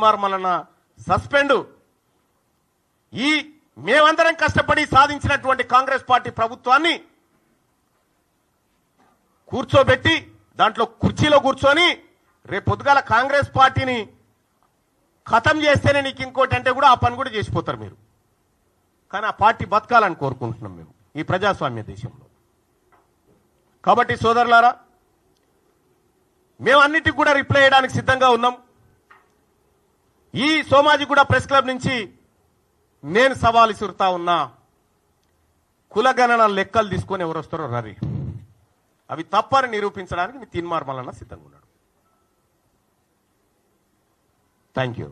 Mallanna suspend ఈ మేమందరం కష్టపడి సాధించినటువంటి కాంగ్రెస్ పార్టీ ప్రభుత్వాన్ని కూర్చోబెట్టి దాంట్లో కుర్చీలో కూర్చొని రేపు పొద్దుగాల కాంగ్రెస్ పార్టీని ఖతం చేస్తేనే నీకు ఇంకోటి అంటే కూడా ఆ పని కూడా చేసిపోతారు మీరు. కానీ ఆ పార్టీ బతకాలని కోరుకుంటున్నాం మేము ఈ ప్రజాస్వామ్య దేశంలో. కాబట్టి సోదరులారా, మేము అన్నిటికి కూడా రిప్లై చేయడానికి సిద్ధంగా ఉన్నాం. ఈ సోమాజిగూడ ప్రెస్ క్లబ్ నుంచి నేను సవాల్ ఇసురుతా ఉన్నా, కులగణన లెక్కలు తీసుకొని ఎవరు వస్తారో రరి, అవి తప్పని నిరూపించడానికి మీ తీన్మార్ మల్లన్న సిద్ధంగా ఉన్నాడు. Thank you.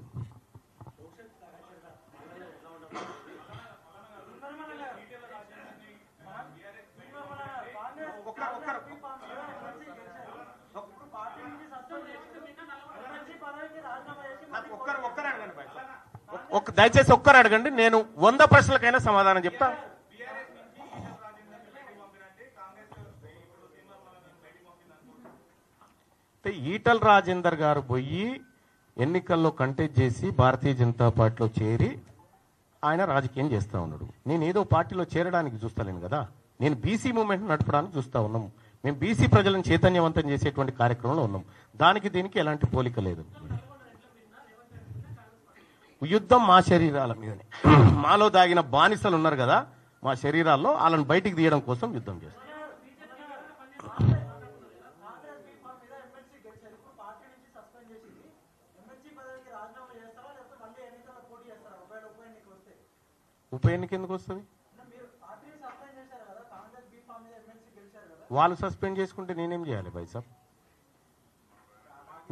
దయచేసి ఒక్కరు అడగండి, నేను 100 ప్రశ్నలకైనా సమాధానం చెప్తా. ఈటల రాజేందర్ గారు పోయి ఎన్నికల్లో కంటెస్ట్ చేసి భారతీయ జనతా పార్టీలో చేరి ఆయన రాజకీయం చేస్తూ ఉన్నాడు. నేను ఏదో పార్టీలో చేరడానికి చూస్తలేను కదా, నేను బీసీ మూవ్మెంట్ నడపడానికి చూస్తూ ఉన్నాం. మేము బీసీ ప్రజలను చైతన్యవంతం చేసేటువంటి కార్యక్రమంలో ఉన్నాం. దానికి దీనికి ఎలాంటి పోలిక లేదు. యుద్ధం మా శరీరాల మీదనే, మాలో దాగిన బానిసలు ఉన్నారు కదా మా శరీరాల్లో, వాళ్ళని బయటికి తీయడం కోసం యుద్ధం చేస్తాం. ఉప ఎన్నిక ఎందుకు వస్తుంది? వాళ్ళు సస్పెండ్ చేసుకుంటే నేనేం చేయాలి భాయ్ సాబ్?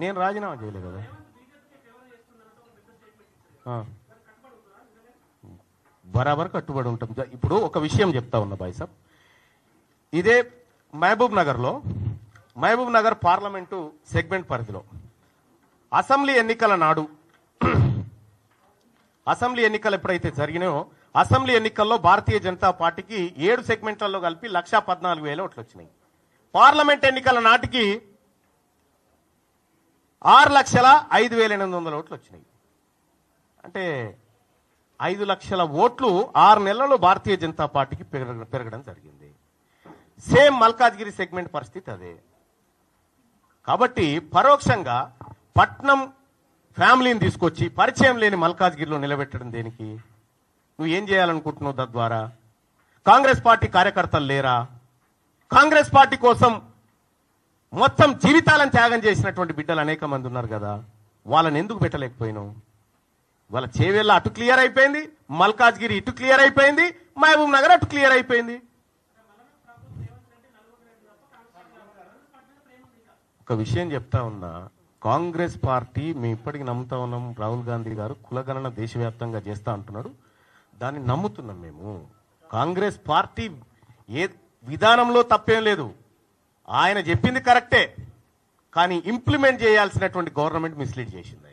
నేను రాజీనామా చేయలే కదా. బరాబర్ కట్టుబడి ఉంటాం. ఇప్పుడు ఒక విషయం చెప్తా ఉన్నా భాయ్ సాబ్, ఇదే మహబూబ్ నగర్ పార్లమెంటు సెగ్మెంట్ పరిధిలో అసెంబ్లీ ఎన్నికల నాడు, అసెంబ్లీ ఎన్నికలు ఎప్పుడైతే జరిగినాయో అసెంబ్లీ ఎన్నికల్లో భారతీయ జనతా పార్టీకి 7 సెగ్మెంట్లలో కలిపి 1,14,000 ఓట్లు వచ్చినాయి. పార్లమెంట్ ఎన్నికల నాటికి 6,05,800 ఓట్లు వచ్చినాయి. అంటే 5 లక్షల ఓట్లు 6 నెలల్లో భారతీయ జనతా పార్టీకి పెరగడం జరిగింది. సేమ్ మల్కాజ్గిరి సెగ్మెంట్ పరిస్థితి అదే. కాబట్టి పరోక్షంగా పట్నం ఫ్యామిలీని తీసుకొచ్చి పరిచయం లేని మల్కాజ్గిరిలో నిలబెట్టడం దేనికి? నువ్వు ఏం చేయాలనుకుంటున్నావు? తద్వారా కాంగ్రెస్ పార్టీ కార్యకర్తలు లేరా? కాంగ్రెస్ పార్టీ కోసం మొత్తం జీవితాలను త్యాగం చేసినటువంటి బిడ్డలు అనేక మంది ఉన్నారు కదా, వాళ్ళని ఎందుకు పెట్టలేకపోయినావు? వాళ్ళ చేవేళ్ళ అటు క్లియర్ అయిపోయింది, మల్కాజ్గిరి ఇటు క్లియర్ అయిపోయింది, మహబూబ్ నగర్ అటు క్లియర్ అయిపోయింది. ఒక విషయం చెప్తా ఉన్నా, కాంగ్రెస్ పార్టీ మేము ఇప్పటికి నమ్ముతా ఉన్నాం. రాహుల్ గాంధీ గారు కులగణన దేశవ్యాప్తంగా చేస్తా అంటున్నాడు, దాన్ని నమ్ముతున్నాం మేము. కాంగ్రెస్ పార్టీ ఏ విధానంలో తప్పేం లేదు, ఆయన చెప్పింది కరెక్టే, కానీ ఇంప్లిమెంట్ చేయాల్సినటువంటి గవర్నమెంట్ మిస్లీడ్ చేసింది.